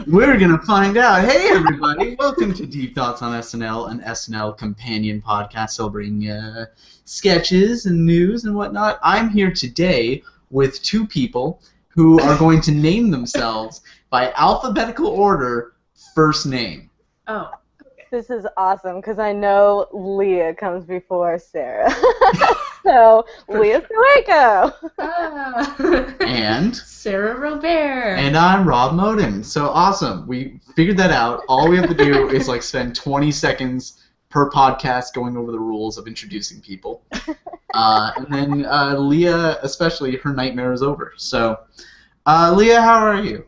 We're gonna find out. Hey, everybody! Welcome to Deep Thoughts on SNL, an SNL companion podcast celebrating sketches and news and whatnot. I'm here today with two people who are going to name themselves by alphabetical order, first name. Oh. This is awesome because I know Leah comes before Sarah. So, Leah Sueko. And Sarah Robert. And I'm Rob Moden. So awesome. We figured that out. All we have to do is spend 20 seconds per podcast going over the rules of introducing people. And then Leah, especially, her nightmare is over. So, Leah, how are you?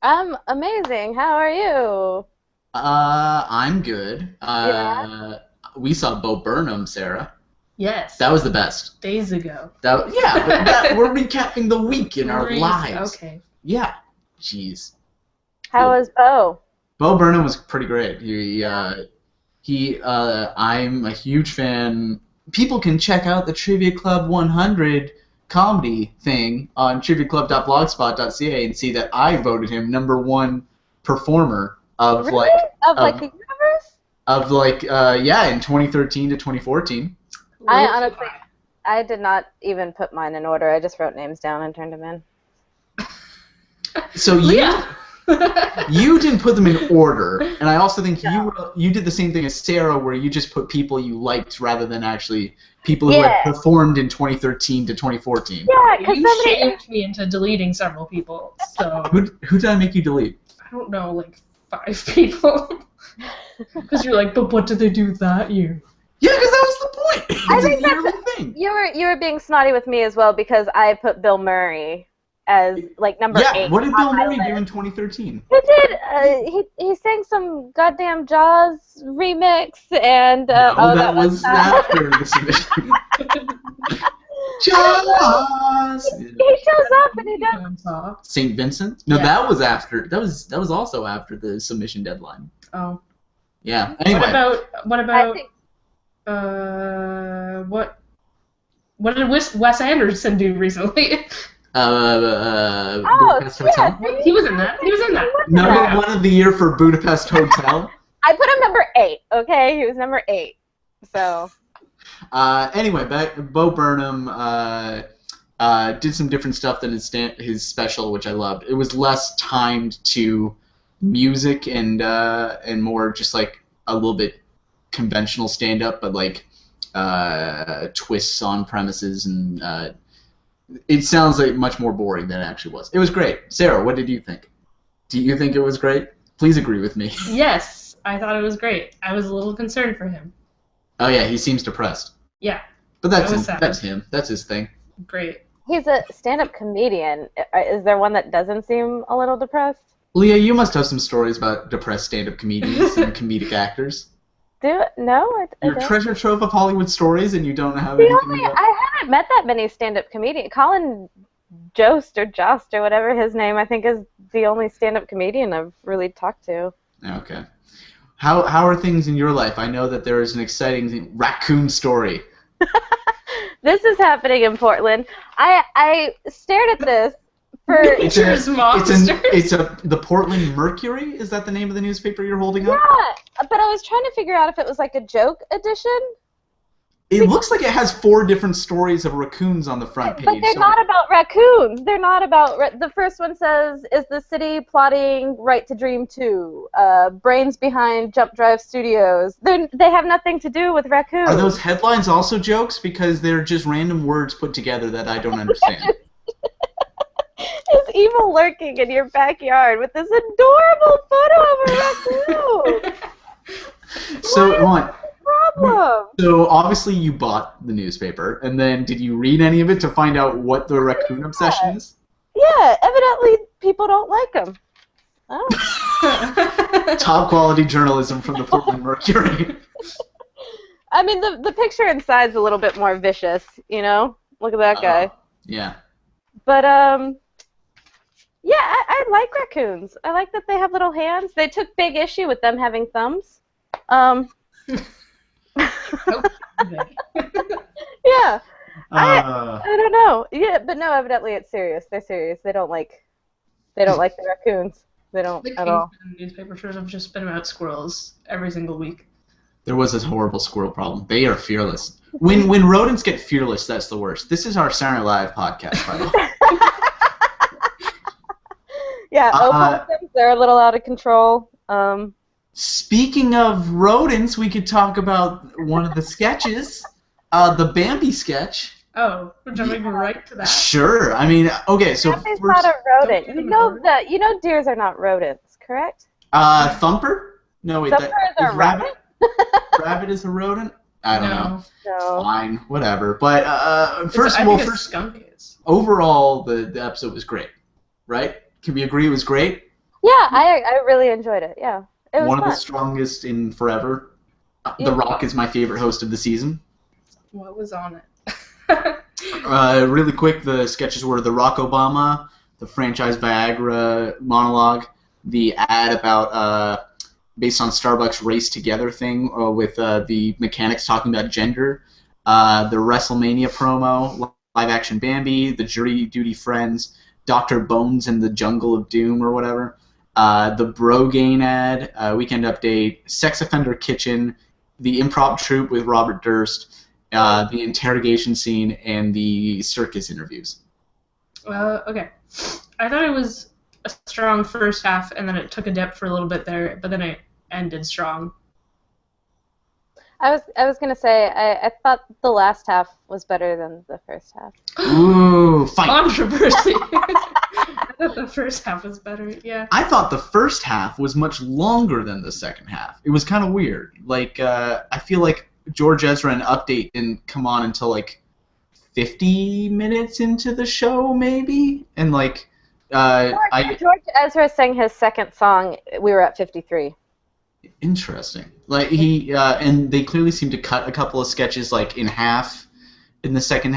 I'm amazing. How are you? I'm good. Yeah. We saw Bo Burnham, Sarah. Yes. That was the best. Days ago. But we're recapping the week in our lives. Okay. Yeah. Jeez. How was Bo? Bo Burnham was pretty great. I'm a huge fan. People can check out the Trivia Club 100 comedy thing on triviaclub.blogspot.ca and see that I voted him #1 performer of really? The universe? Of in 2013 to 2014. I honestly, I did not even put mine in order. I just wrote names down and turned them in. So you didn't put them in order, and I also think you did the same thing as Sarah, where you just put people you liked rather than actually people who had performed in 2013 to 2014. Yeah, because you shamed me into deleting several people. So who did I make you delete? I don't know, 5 people. Because you're like, but what did they do that year? Yeah, because that was the point. I think that's thing. You were being snotty with me as well because I put Bill Murray as number 8. Yeah, what did Bill Murray do in 2013? He did. He sang some goddamn Jaws remix and. That was after the submission. Jaws. He shows up and he does. St. Vincent? No, that was after. That was also after the submission deadline. Oh. Yeah. Anyway. What about? What did Wes Anderson do recently? Budapest Hotel? He was in that. Number 1 of the year for Budapest Hotel. I put him number 8, okay? He was number 8. So. Anyway, Bo Burnham did some different stuff than his special, which I loved. It was less timed to music and more just a little bit conventional stand-up, but twists on premises, and it sounds much more boring than it actually was. It was great. Sarah, what did you think? Do you think it was great? Please agree with me. Yes, I thought it was great. I was a little concerned for him. Oh yeah, he seems depressed. Yeah. But that's him. That's his thing. Great. He's a stand-up comedian. Is there one that doesn't seem a little depressed? Leah, you must have some stories about depressed stand-up comedians and comedic actors. No, I Your don't. treasure trove of Hollywood stories, and you don't have anything about... I haven't met that many stand-up comedians. Colin Jost or whatever his name, I think, is the only stand-up comedian I've really talked to. Okay. How are things in your life? I know that there is an exciting raccoon story. This is happening in Portland. I stared at this for... Nature's monsters. It's the Portland Mercury? Is that the name of the newspaper you're holding up? Yeah, but I was trying to figure out if it was a joke edition. It looks like it has 4 different stories of raccoons on the front page. But they're not about raccoons. They're not about... The first one says, is the city plotting Right to Dream 2? Brains behind Jump Drive Studios. They have nothing to do with raccoons. Are those headlines also jokes? Because they're just random words put together that I don't understand. There's evil lurking in your backyard with this adorable photo of a raccoon. Problem. So obviously you bought the newspaper, and then did you read any of it to find out what the raccoon obsession is? Yeah, evidently people don't like them. Oh. Top quality journalism from the Portland Mercury. I mean, the picture inside's a little bit more vicious, Look at that guy. Yeah. But yeah, I like raccoons. I like that they have little hands. They took big issue with them having thumbs. Yeah. I don't know. Yeah, but no, evidently it's serious. They're serious. They don't like They don't like the raccoons. They don't The at all. Kingston newspaper shows have just been about squirrels every single week. There was this horrible squirrel problem. They are fearless. When rodents get fearless, that's the worst. This is our Saturday Night Live podcast, by the way. Yeah, opossums, they're a little out of control. Speaking of rodents, we could talk about one of the sketches, the Bambi sketch. Oh, we're jumping right to that. Sure. I mean, okay, so Bambi's first, not a rodent. Don't You get know him that. You know deers are not rodents, correct? Thumper? No, wait, Thumper is a rabbit. Rabbit is a rodent? I don't know. No. Fine, whatever. But first I of all, think a skunk is. overall, the episode was great, right? Can we agree it was great? Yeah, I really enjoyed it. Yeah, it was One fun. of the strongest in forever. Yeah. The Rock is my favorite host of the season. What was on it? Really quick, the sketches were the Rock Obama, the franchise Viagra monologue, the ad about based on Starbucks Race Together thing with the mechanics talking about gender, the WrestleMania promo, live action Bambi, the Jury Duty Friends, Dr. Bones and the Jungle of Doom or whatever, the Brogain ad, Weekend Update, Sex Offender Kitchen, the Improv Troupe with Robert Durst, the interrogation scene, and the circus interviews. Okay. I thought it was a strong first half, and then it took a dip for a little bit there, but then it ended strong. I was gonna say I thought the last half was better than the first half. Ooh, fight! Controversy. I thought the first half was better, yeah. I thought the first half was much longer than the second half. It was kind of weird. Like, I feel like George Ezra and Update didn't come on until like 50 minutes into the show, maybe, and like, George Ezra sang his second song. We were at 53. Interesting. Like and they clearly seem to cut a couple of sketches like in half in the second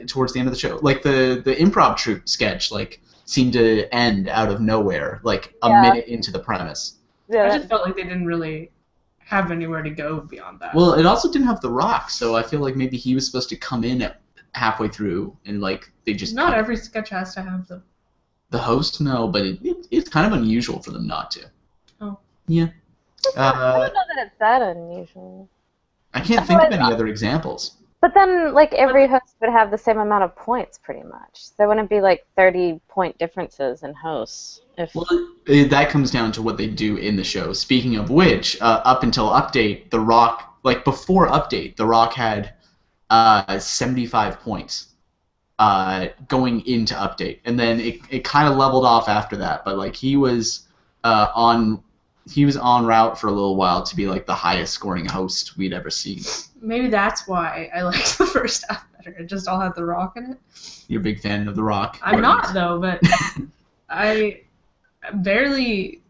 towards the end of the show. Like the Improv Troupe sketch like seemed to end out of nowhere, like a minute into the premise. Yeah, I just felt like they didn't really have anywhere to go beyond that. Well, it also didn't have The Rock, so I feel like maybe he was supposed to come in at halfway through and like they just not every sketch has to have the host. No, but it's kind of unusual for them not to. Oh. Yeah. I don't know that it's that unusual. I can't think of any other examples. But then, like, every host would have the same amount of points, pretty much. There wouldn't be, like, 30-point differences in hosts. Well, that comes down to what they do in the show. Speaking of which, up until Update, The Rock, like, before Update, The Rock had 75 points going into Update. And then it kind of leveled off after that. But, like, he was on route for a little while to be like the highest scoring host we'd ever seen. Maybe that's why I liked the first half better. It just all had The Rock in it. You're a big fan of The Rock. I'm not, though, but I barely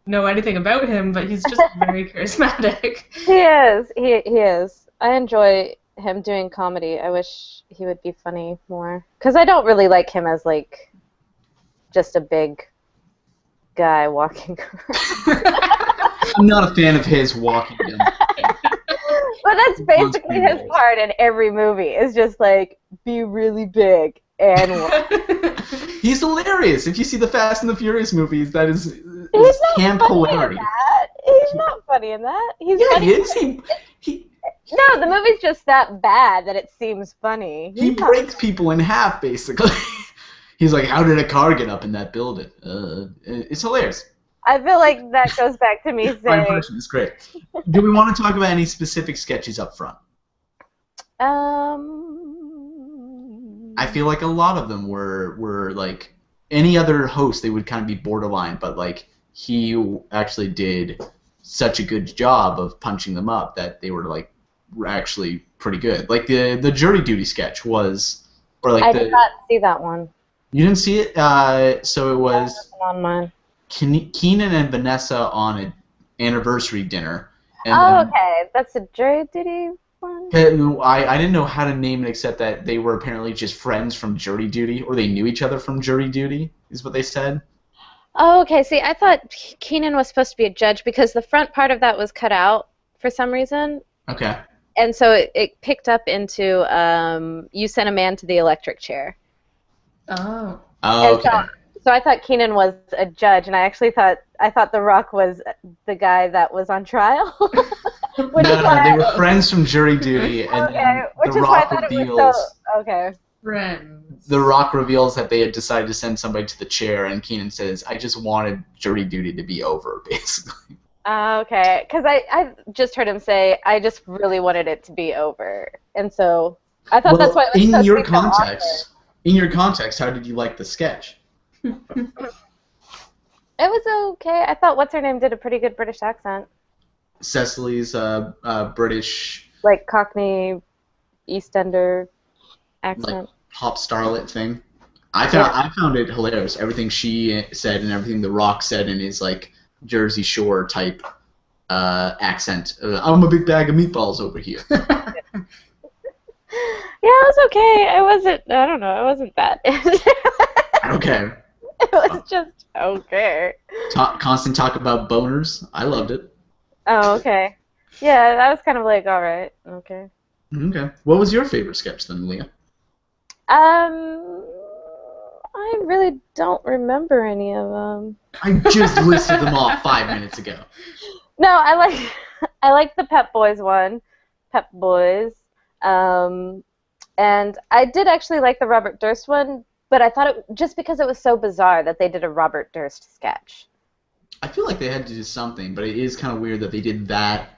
know anything about him, but he's just very charismatic. He is. He is. I enjoy him doing comedy. I wish he would be funny more. Because I don't really like him as, like, just a big guy walking around. I'm not a fan of his walking in. But that's basically his part in every movie. Is just like be really big and walk. He's hilarious. If you see the Fast and the Furious movies, that is He's not camp funny hilarity. in that. He's not funny in that. He's Yeah, funny he is. He No, the movie's just that bad that it seems funny. he He's not- breaks people in half, basically. He's like, how did a car get up in that building? It's hilarious. I feel like that goes back to me My saying. impression is great. Do we want to talk about any specific sketches up front? I feel like a lot of them were like any other host, they would kind of be borderline, but like he actually did such a good job of punching them up that they were like actually pretty good. Like the jury duty sketch was, or like I did not see that one. You didn't see it, so it was On mine. Keenan and Vanessa on an anniversary dinner. And Oh, then- okay. That's a jury duty one? I didn't know how to name it except that they were apparently just friends from jury duty, or they knew each other from jury duty, is what they said. Oh, okay. See, I thought Keenan was supposed to be a judge because the front part of that was cut out for some reason. Okay. And so it picked up into You Sent a Man to the Electric Chair. Oh. Oh, And okay. So I thought Keenan was a judge, and I thought The Rock was the guy that was on trial. No, they were friends from jury duty, and then The Rock reveals. Friends. The Rock reveals that they had decided to send somebody to the chair, and Keenan says, "I just wanted jury duty to be over," basically. Okay, because I just heard him say, "I just really wanted it to be over," and so I thought that's why it was in supposed your to be context. In your context, how did you like the sketch? It was okay. I thought what's her name did a pretty good British accent. Cecily's British, like Cockney, EastEnder accent. Like pop starlet thing. I found it hilarious. Everything she said and everything The Rock said in his like Jersey Shore type accent. I'm a big bag of meatballs over here. Yeah, it was okay. I don't know. It wasn't bad. Okay. It was just okay. Constant talk about boners. I loved it. Oh, okay. Yeah, that was kind of like, all right, okay. Okay. What was your favorite sketch then, Leah? I really don't remember any of them. I just listed them off 5 minutes ago. No, I like the Pep Boys one, Pep Boys, and I did actually like the Robert Durst one, but I thought it just because it was so bizarre that they did a Robert Durst sketch. I feel like they had to do something, but it is kind of weird that they did that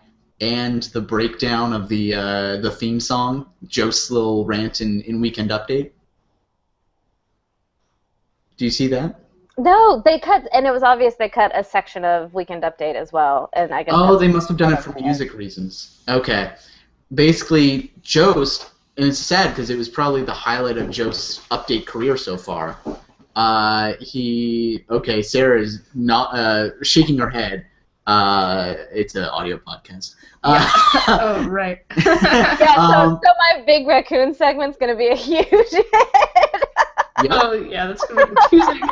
and the breakdown of the theme song, Jost's little rant in Weekend Update. Do you see that? No, they cut, and it was obvious they cut a section of Weekend Update as well, and I guess. Oh, they must have done it for music reasons. Okay, basically, Jost, and it's sad because it was probably the highlight of Jost's Update career so far. Sarah is not shaking her head. It's an audio podcast. Oh, right. Yeah, so my big raccoon segment's gonna be a huge hit. Yep. Oh yeah, that's gonna be confusing.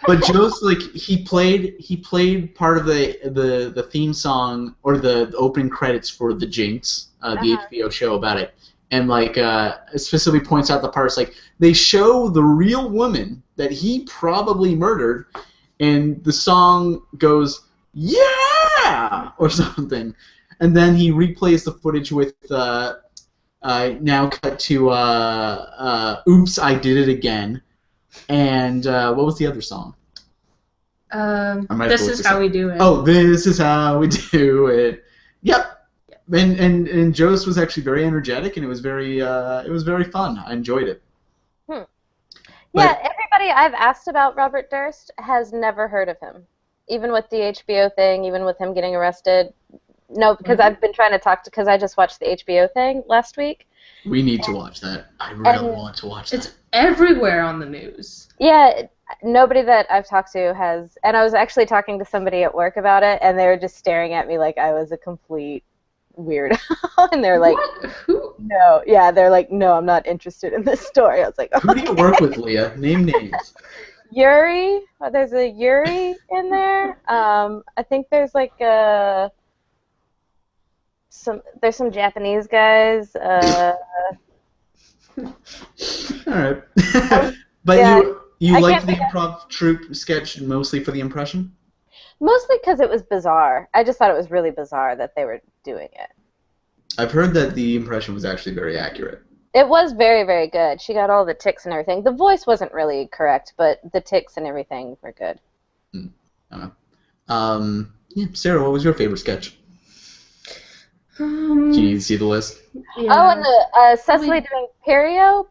But Jost, like he played part of the theme song or the opening credits for The Jinx, the HBO show about it, and like specifically points out the parts like they show the real woman that he probably murdered, and the song goes yeah or something, and then he replays the footage with now cut to Oops, I Did It Again. And what was the other song? This Is How We Do It. Oh, This Is How We Do It. Yep. And Jost was actually very energetic, and it was very fun. I enjoyed it. Yeah, everybody I've asked about Robert Durst has never heard of him. Even with the HBO thing, even with him getting arrested. No, because I've been trying to talk to, because I just watched the HBO thing last week. We need to watch that. I really want to watch that. It's everywhere on the news. Yeah, nobody that I've talked to has, and I was actually talking to somebody at work about it, and they were just staring at me like I was a complete weirdo. And they're like, what? Who? No, yeah, they're like, no, I'm not interested in this story. I was like, oh. Who do you work with, Leah? Name names. Yuri. There's a Yuri in there. I think there's like there's some Japanese guys. All right. But yeah, you liked the improv troupe sketch mostly for the impression? Mostly because it was bizarre. I just thought it was really bizarre that they were doing it. I've heard that the impression was actually very accurate. It was very, very good. She got all the tics and everything. The voice wasn't really correct, but the tics and everything were good. I don't know. Yeah, Sarah, what was your favorite sketch? Do you need to see the list? Yeah. Oh, and the Cecily doing Perio,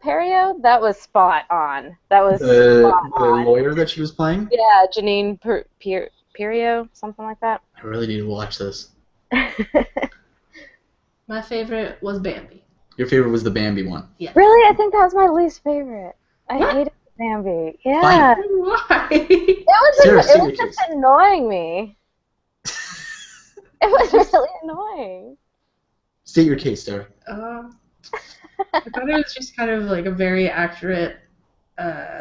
that was spot on. That was spot on. The lawyer that she was playing? Yeah, Janine Perio, something like that. I really need to watch this. My favorite was Bambi. Your favorite was the Bambi one? Yeah. Really? I think that was my least favorite. I hated Bambi. Yeah. Why? It was just annoying me. It was really annoying. State your case, Sarah. I thought it was just kind of like a very accurate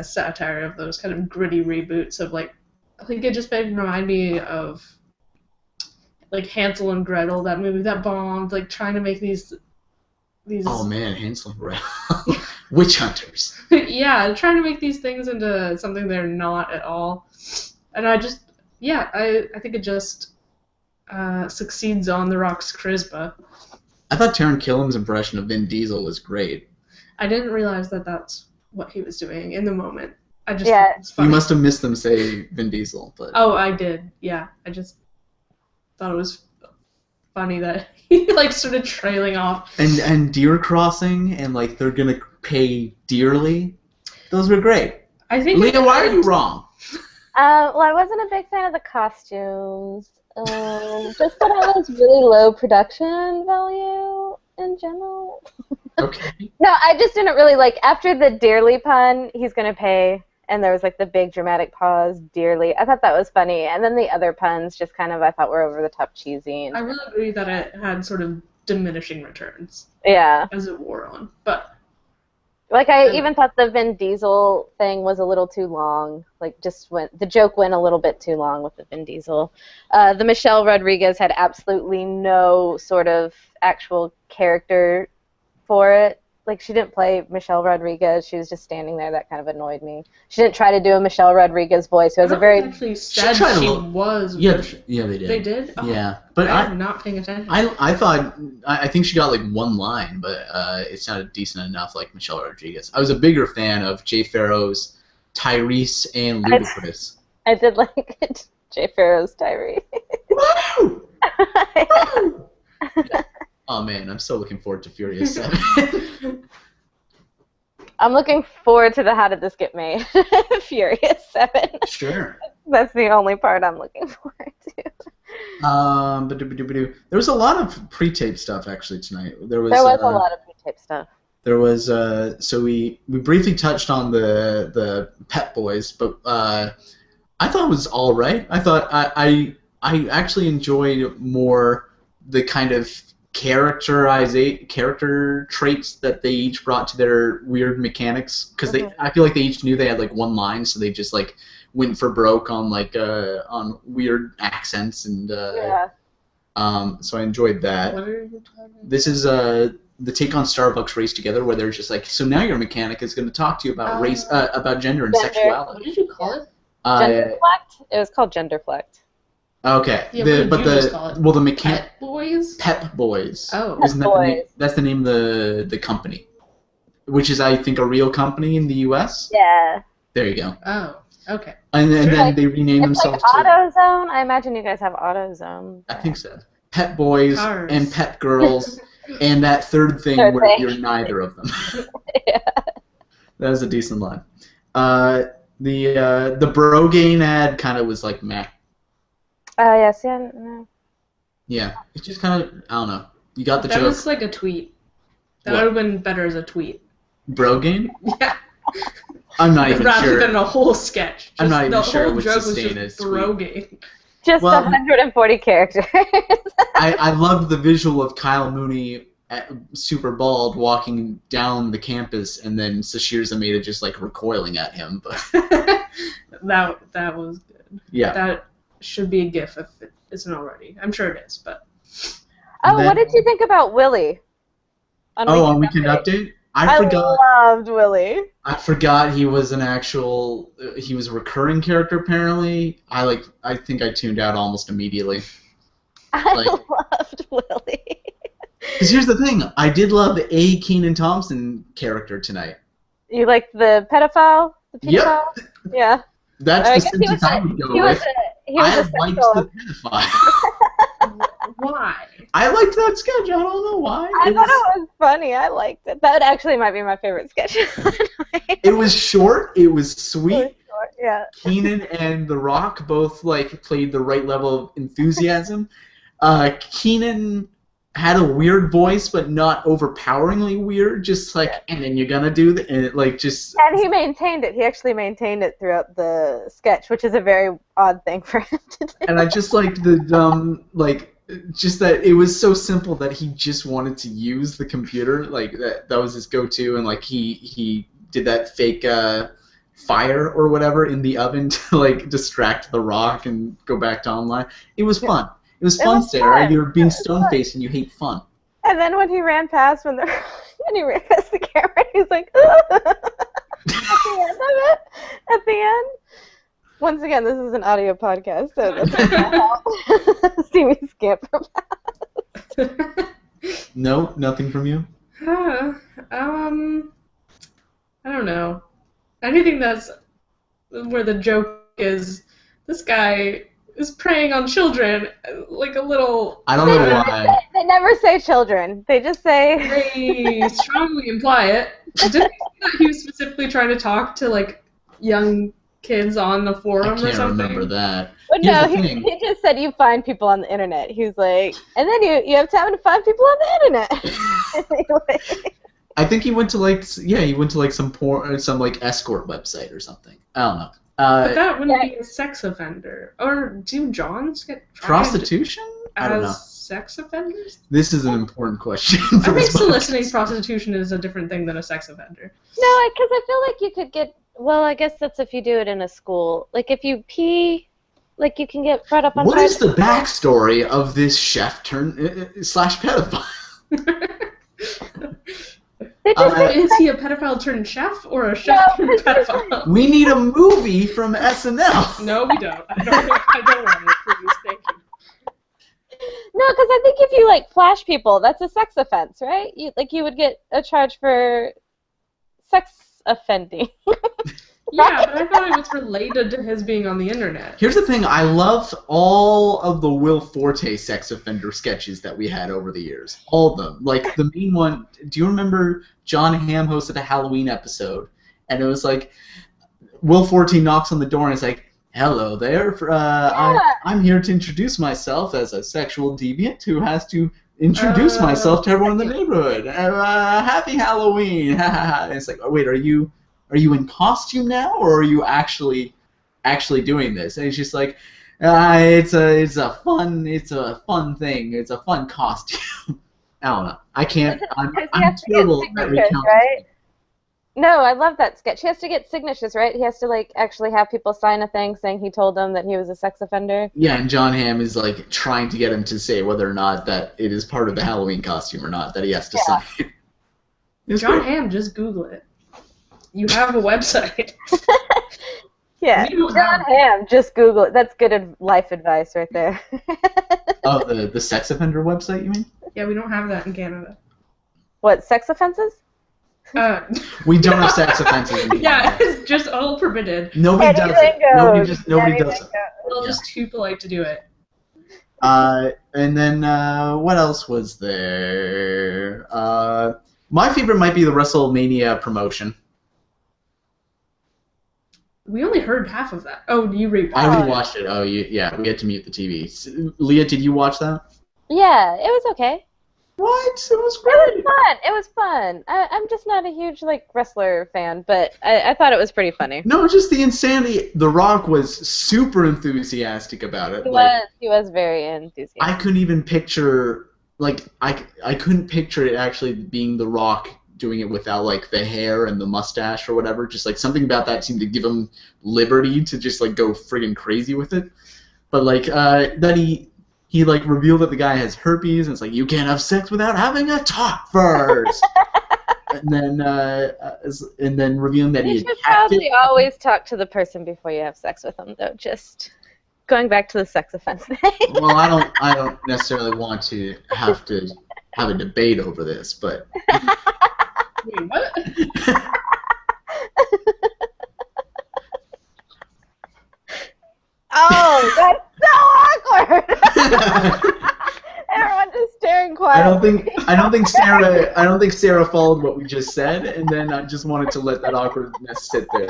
satire of those kind of gritty reboots of like, I think it just made remind me of like Hansel and Gretel, that movie that bombed, like trying to make these. Oh man, Hansel and Gretel. Witch hunters. Yeah, trying to make these things into something they're not at all. And I think it just succeeds on The Rock's charisma. I thought Taron Killam's impression of Vin Diesel was great. I didn't realize that that's what he was doing in the moment. I just thought it was funny. You must have missed them say Vin Diesel, but Oh, I did. Yeah, I just thought it was funny that he like started trailing off. And deer crossing and like they're gonna pay dearly. Those were great. I think Leah, why are you wrong? Well, I wasn't a big fan of the costumes. Just that it was really low production value in general. Okay. No, I just didn't really like, after the dearly pun, he's going to pay, and there was like the big dramatic pause, dearly. I thought that was funny. And then the other puns just kind of, I thought, were over the top cheesy. I really agree that it had sort of diminishing returns. Yeah. As it wore on. But like, I even thought the Vin Diesel thing was a little too long. Like, the joke went a little bit too long with the Vin Diesel. The Michelle Rodriguez had absolutely no sort of actual character for it. Like, she didn't play Michelle Rodriguez. She was just standing there. That kind of annoyed me. She didn't try to do a Michelle Rodriguez voice. Who has a very... actually said she was. Yeah, they did. They did? Oh, yeah. But I'm not paying attention. I think she got like one line, but it sounded decent enough like Michelle Rodriguez. I was a bigger fan of Jay Pharoah's Tyrese and Ludacris. I did like it. Jay Pharoah's Tyrese. Woo! Woo! Yeah. Oh man, I'm so looking forward to Furious 7. I'm looking forward to the How Did This Get Made? Furious 7. Sure. That's the only part I'm looking forward to. There was a lot of pre-tape stuff actually tonight. There was a lot of pre-tape stuff. There was so we briefly touched on the Pet Boys, but I thought it was all right. I thought I actually enjoyed more the kind of character traits that they each brought to their weird mechanics, because I feel like they each knew they had like one line, so they just like went for broke on like on weird accents and so I enjoyed that. What are you talking about? This is the Take on Starbucks Race Together, where they're just like, so now your mechanic is going to talk to you about race, about gender and sexuality. What did you call it? Genderflect? It was called Genderflect. Okay. Yeah, what did you just call it? Well, the mechanic. Pet Boys? Pep Boys. Oh. Isn't that the name? That's the name of the company, which is, I think, a real company in the U.S. Yeah. There you go. Oh, okay. And then they renamed themselves like AutoZone. I imagine you guys have AutoZone. I think so. Pet Boys Cars. and Pet Girls, and that third thing where you're neither of them. Yeah. That was a decent line. The Brogaine ad kind of was like meh. Oh, yes, yeah. No. Yeah, it's just kind of, I don't know. You got the That joke. was like a tweet. That would have been better as a tweet. Brogaine? Yeah. I'm not even Rather sure. than a whole sketch. I'm not even sure it The would whole joke was sustain just a tweet. Brogaine. Just 140 characters. I loved the visual of Kyle Mooney super bald walking down the campus, and then Sashir Zameda just like recoiling at him. But that was good. Yeah. That should be a GIF if it isn't already. I'm sure it is, but. What did you think about Willie? On Weekend Update? I forgot. Loved Willie. I forgot he was he was a recurring character apparently. I think I tuned out almost immediately. I loved Willie. Because here's the thing, I did love a Kenan Thompson character tonight. You liked the pedophile? Yep. Yeah. That's the sentence I would go with. I liked the pedophile. Why? I liked that sketch. I don't know why. I thought it was funny. I liked it. That actually might be my favorite sketch. It was short. It was sweet. It was short, yeah. Kenan and The Rock both like played the right level of enthusiasm. Kenan had a weird voice, but not overpoweringly weird. Just like, and then you're gonna do the, and it like just. And he maintained it. He actually maintained it throughout the sketch, which is a very odd thing for him to do. And I just liked the dumb, like, just that it was so simple that he just wanted to use the computer. Like that was his go-to, and like he did that fake fire or whatever in the oven to like distract The Rock and go back to online. It was fun. It was fun, Sarah. Fun. You're being stone-faced and you hate fun. And then when he ran past, when he ran past the camera, he was like, at the end of it. At the end. Once again, this is an audio podcast, so that's not help. See me scamper past. No, nothing from you? I don't know. Anything that's where the joke is, this guy is preying on children, like a little... I don't know why. They never say children. They just say... They strongly imply it. Didn't you see that he was specifically trying to talk to, like, young kids on the forum or something? I can't remember that. But no, he just said you find people on the internet. He was like, and then you have time to find people on the internet. I think he went to like some porn, some like escort website or something. I don't know. But that wouldn't be a sex offender. Or do Johns get prostitution? I don't know. As sex offenders? This is an important question. I think soliciting prostitution is a different thing than a sex offender. No, because I feel like you could get. Well, I guess that's if you do it in a school. Like if you pee, like you can get brought up on. What is the backstory of this chef slash pedophile? Is he a pedophile turned chef or a chef turned pedophile? We need a movie from SNL. No, we don't. I don't want it, please. Thank you. No, because I think if you like flash people, that's a sex offense, right? You would get a charge for sex offending. Yeah, but I thought it was related to his being on the internet. Here's the thing, I love all of the Will Forte sex offender sketches that we had over the years. All of them. Like, the main one, do you remember John Hamm hosted a Halloween episode? And it was like, Will Forte knocks on the door and it's like, hello there, I'm here to introduce myself as a sexual deviant who has to introduce myself to everyone in the neighborhood. Happy Halloween! And it's like, oh, wait, are you in costume now, or are you actually doing this? And it's just like, it's a fun thing. It's a fun costume. I don't know. I can't. I'm terrible at recounting. Right? No, I love that sketch. He has to get signatures, right? He has to like actually have people sign a thing saying he told them that he was a sex offender. Yeah, and John Hamm is like trying to get him to say whether or not that it is part of the Halloween costume or not that he has to sign. John Hamm, just Google it. You have a website. Yeah, John Hamm, just Google it. That's good life advice right there. Oh, the sex offender website, you mean? Yeah, we don't have that in Canada. What, sex offenses? We don't have sex offenses in Canada. Yeah, it's just all permitted. Nobody does it. Nobody does it. We're just too polite to do it. And then what else was there? My favorite might be the WrestleMania promotion. We only heard half of that. Oh, you rewatched it. I rewatched it. Oh, yeah, we had to mute the TV. Leah, did you watch that? Yeah, it was okay. What? It was great. It was fun. I'm just not a huge wrestler fan, but I thought it was pretty funny. No, just the insanity. The Rock was super enthusiastic about it. He was very enthusiastic. I couldn't even picture I couldn't picture it actually being The Rock doing it without the hair and the mustache or whatever. Just something about that seemed to give him liberty to just go friggin' crazy with it. But that he revealed that the guy has herpes, and it's you can't have sex without having a talk first. and then revealing that you should probably always talk to the person before you have sex with them, though. Just going back to the sex offense thing. Well, I don't necessarily want to have a debate over this, but. Wait, what? Oh, that's so awkward. Everyone just staring quietly. I don't think Sarah followed what we just said, and then I just wanted to let that awkwardness sit there.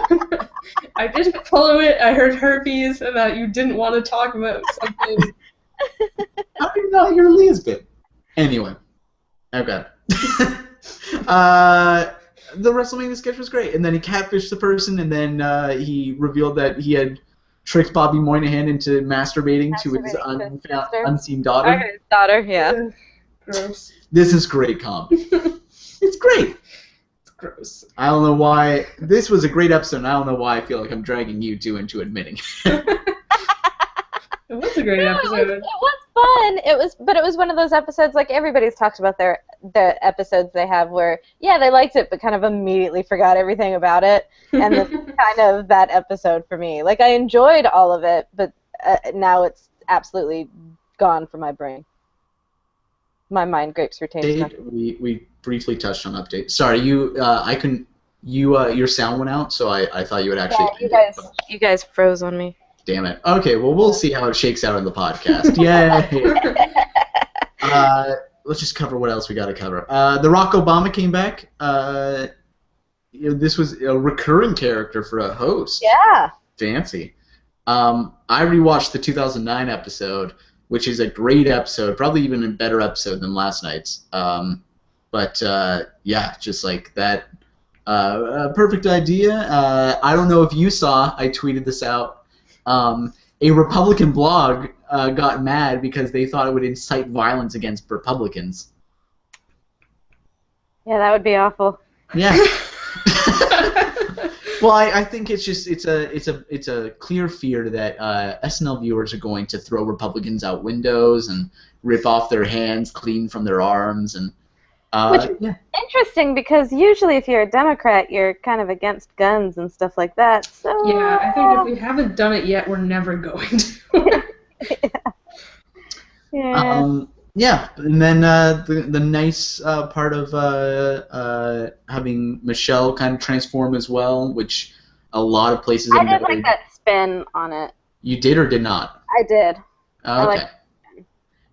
I didn't follow it. I heard herpes, and that you didn't want to talk about something. How do you not hear Leah's bit? Anyway, okay. The WrestleMania sketch was great, and then he catfished the person, and then he revealed that he had tricked Bobby Moynihan into masturbating to his unseen daughter. His daughter, yeah. Gross. This is great comedy. It's great. It's gross. I don't know why. This was a great episode, and I don't know why I feel like I'm dragging you two into admitting. It was a great episode. It was fun. But it was one of those episodes everybody's talked about their the episodes they have where, yeah, they liked it, but kind of immediately forgot everything about it. And this is kind of that episode for me. Like, I enjoyed all of it, but now it's absolutely gone from my brain. My mind grapes retains nothing. We briefly touched on update. Sorry, I couldn't. Your sound went out, so I thought you would actually. Yeah, you guys froze on me. Damn it. Okay, well, we'll see how it shakes out in the podcast. Yay! Let's just cover what else we got to cover. The Rock Obama came back. This was a recurring character for a host. Yeah. Fancy. I rewatched the 2009 episode, which is a great episode, probably even a better episode than last night's. But yeah, just like that. Perfect idea. I don't know if you saw, I tweeted this out. A Republican blog got mad because they thought it would incite violence against Republicans. Yeah, that would be awful. Yeah. Well, I think it's a clear fear that SNL viewers are going to throw Republicans out windows and rip off their hands clean from their arms and. Which is interesting because usually if you're a Democrat, you're kind of against guns and stuff like that. So yeah, I think if we haven't done it yet, we're never going to. Yeah. Yeah, and then the nice part of having Michelle kind of transform as well, which a lot of places have I did like that spin on it. You did or did not? I did. Okay.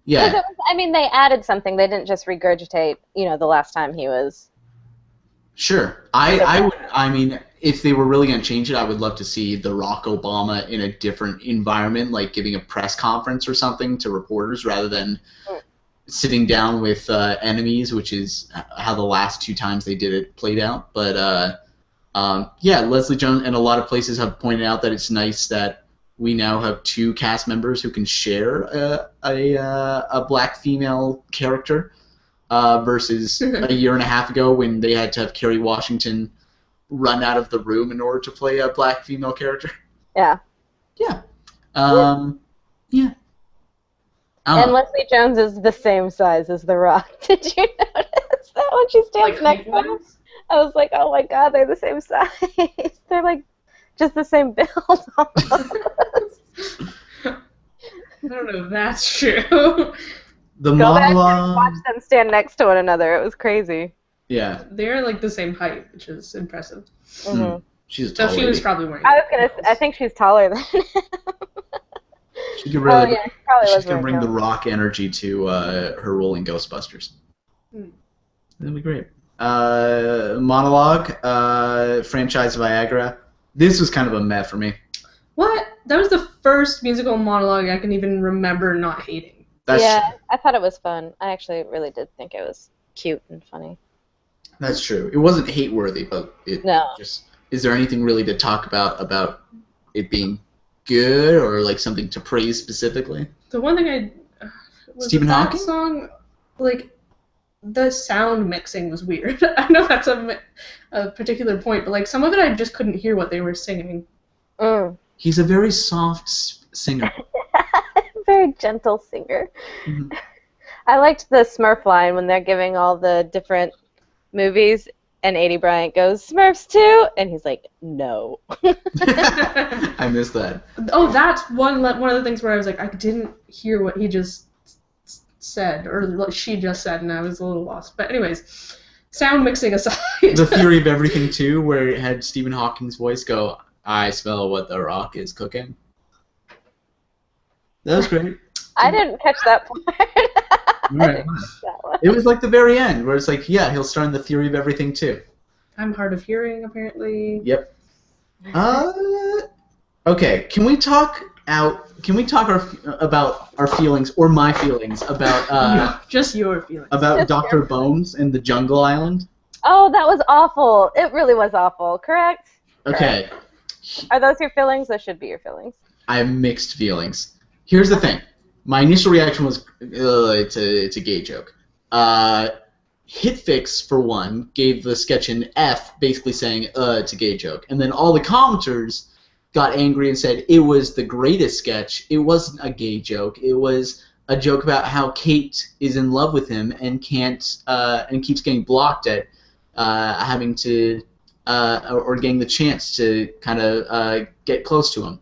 Yeah. I mean, they added something. They didn't just regurgitate, the last time he was. Sure. I mean, if they were really going to change it, I would love to see The Rock Obama in a different environment, like giving a press conference or something to reporters rather than sitting down with enemies, which is how the last two times they did it played out. But, yeah, Leslie Jones and a lot of places have pointed out that it's nice that we now have two cast members who can share a black female character versus a year and a half ago when they had to have Kerry Washington run out of the room in order to play a black female character. Yeah. Yeah. Yeah. And Leslie Jones is the same size as The Rock. Did you notice that when she stands next to him? I was like, oh my god, they're the same size. They're like just the same build. I don't know if that's true. The Go monologue. back and watch them stand next to one another. It was crazy. Yeah. They're like the same height, which is impressive. Mm-hmm. She's a tall So she was probably wearing. I think she's taller than him. She could really, yeah, she probably she's was going to bring wearing the Rock energy to her role in Ghostbusters. That'd be great. Monologue, franchise Viagra. This was kind of a meh for me. What? That was the first musical monologue I can even remember not hating. That's yeah, true. I thought it was fun. I actually really did think it was cute and funny. That's true. It wasn't hate-worthy, but it just... Is there anything really to talk about it being good or like something to praise specifically? The one thing was Stephen that Hawking? song, like, the sound mixing was weird. I know that's a particular point, but like some of it I just couldn't hear what they were singing. He's a very soft singer. Very gentle singer. Mm-hmm. I liked the Smurf line when they're giving all the different movies, and A.D. Bryant goes, "Smurfs too?" And he's like, "No." I missed that. Oh, that's one of the things where I was like, I didn't hear what he just said, or what she just said, and I was a little lost. But anyways, sound mixing aside. The Theory of Everything 2, where it had Stephen Hawking's voice go, "I smell what the Rock is cooking." That was great. I didn't catch that part. Right. It was like the very end, where it's like, yeah, he'll star in The Theory of Everything 2. I'm hard of hearing, apparently. Yep. Okay, can we talk about our feelings, or my feelings, about just your feelings. About Dr. Bones and the Jungle Island? Oh, that was awful. It really was awful, correct? Okay. Are those your feelings? Those should be your feelings. I have mixed feelings. Here's the thing. My initial reaction was, it's a gay joke. Hitfix, for one, gave the sketch an F, basically saying, it's a gay joke. And then all the commenters got angry and said it was the greatest sketch. It wasn't a gay joke. It was a joke about how Kate is in love with him and can't and keeps getting blocked at having to or getting the chance to kind of get close to him.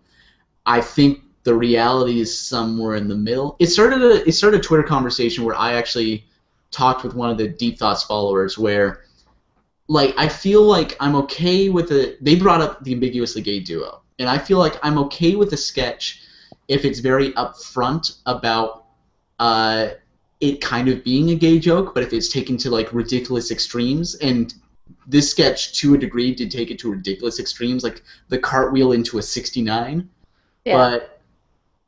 I think the reality is somewhere in the middle. It started a Twitter conversation where I actually talked with one of the Deep Thoughts followers where, like, I feel like I'm okay with they brought up the ambiguously gay duo, and I feel like I'm okay with a sketch if it's very upfront about it kind of being a gay joke, but if it's taken to, like, ridiculous extremes, and this sketch, to a degree, did take it to ridiculous extremes, like the cartwheel into a 69. Yeah.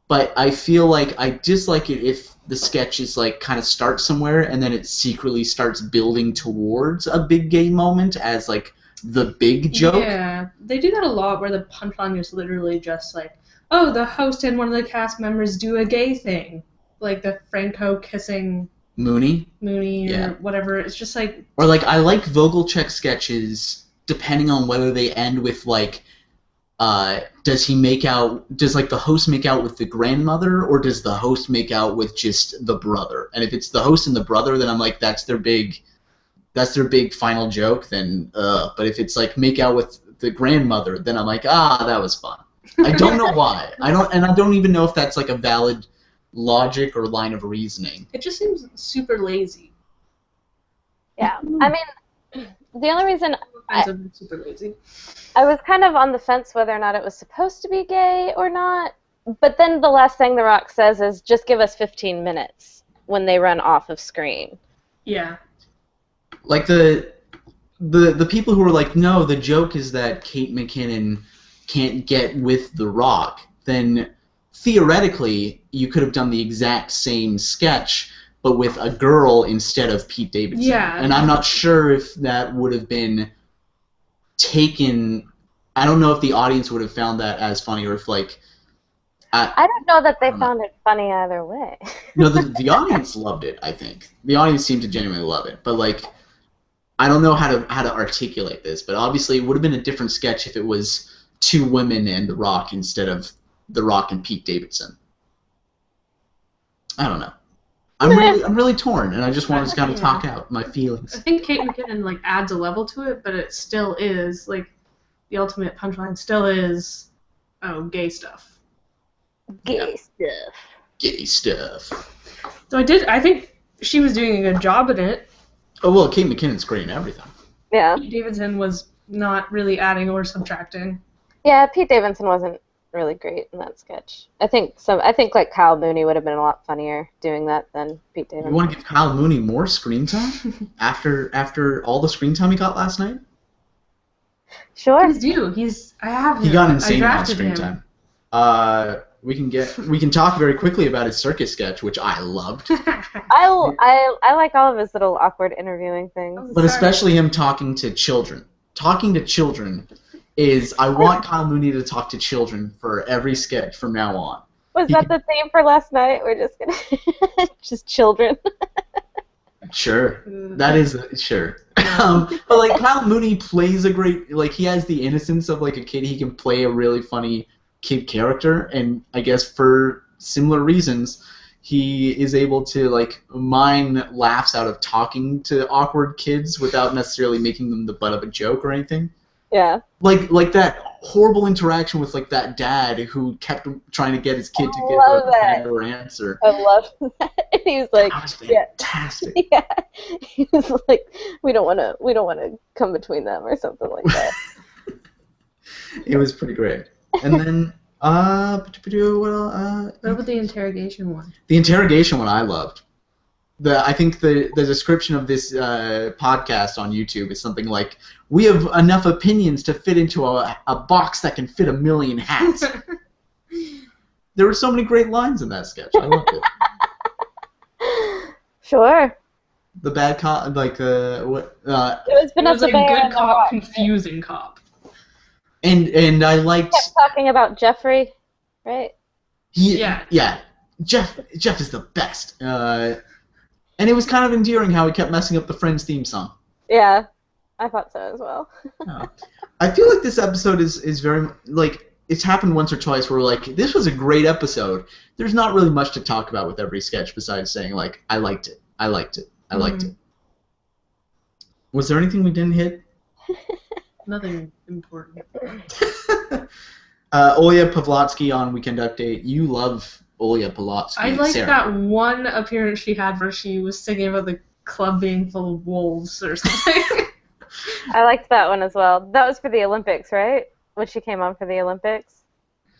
But I feel like I dislike it if the sketch is like kind of starts somewhere and then it secretly starts building towards a big gay moment as like the big joke. Yeah, they do that a lot where the punchline is literally just like, oh, the host and one of the cast members do a gay thing. Like the Franco kissing Mooney or whatever. It's just like... Or like I like Vogelcheck sketches depending on whether they end with like does like the host make out with the grandmother, or does the host make out with just the brother? And if it's the host and the brother, then I'm like, that's their big final joke. Then, but if it's like make out with the grandmother, then I'm like, that was fun. I don't know why. I don't even know if that's like a valid logic or line of reasoning. It just seems super lazy. Yeah, I mean, the only reason super lazy. I was kind of on the fence whether or not it was supposed to be gay or not, but then the last thing The Rock says is, just give us 15 minutes when they run off of screen. Yeah. Like the people who are like, no, the joke is that Kate McKinnon can't get with The Rock, then theoretically you could have done the exact same sketch but with a girl instead of Pete Davidson. Yeah. And I'm not sure if that would have been taken. I don't know if the audience would have found that as funny, or if like I don't know that they found it funny either way. No, the audience loved it. I think the audience seemed to genuinely love it, but like I don't know how to articulate this, but obviously it would have been a different sketch if it was two women and The Rock instead of The Rock and Pete Davidson. I don't know. I'm really torn, and I just wanted to kind of talk out my feelings. I think Kate McKinnon like adds a level to it, but it still is like the ultimate punchline. Still is, gay stuff. Gay stuff. So I think she was doing a good job at it. Oh well, Kate McKinnon's great in everything. Yeah. Pete Davidson was not really adding or subtracting. Yeah, Pete Davidson wasn't really great in that sketch. I think like Kyle Mooney would have been a lot funnier doing that than Pete Davidson. You want to give Kyle Mooney more screen time after all the screen time he got last night? Sure. He's due. He got insane amount of screen time. We can talk very quickly about his circus sketch, which I loved. I like all of his little awkward interviewing things. But especially him talking to children. Talking to children I want Kyle Mooney to talk to children for every sketch from now on. Was that the theme for last night? We're just gonna just children. Sure, that is sure. But like Kyle Mooney plays a great, like he has the innocence of like a kid. He can play a really funny kid character, and I guess for similar reasons, he is able to like mine laughs out of talking to awkward kids without necessarily making them the butt of a joke or anything. Yeah. Like that horrible interaction with like that dad who kept trying to get his kid to give a better answer. I love that. And he was like, that was fantastic. Yeah. He was like, we don't want to come between them or something like that. It was pretty great. And then what about the interrogation one? The interrogation one I loved. I think the description of this podcast on YouTube is something like, we have enough opinions to fit into a box that can fit 1,000,000 hats. There were so many great lines in that sketch. I loved it. Sure. The bad cop, like what? It was like good cop, confusing cop. And I liked. He kept talking about Jeffrey, right? Yeah. Jeff is the best. And it was kind of endearing how he kept messing up the Friends theme song. Yeah, I thought so as well. I feel like this episode is very, like, it's happened once or twice where we're like, this was a great episode. There's not really much to talk about with every sketch besides saying, like, I liked it. I liked it. I liked it. Was there anything we didn't hit? Nothing important. Olya Pavlotsky on Weekend Update. You love Olya Pavlotsky. I like Sarah. that one appearance she had where she was singing about the club being full of wolves or something. I liked that one as well. That was for the Olympics, right? When she came on for the Olympics.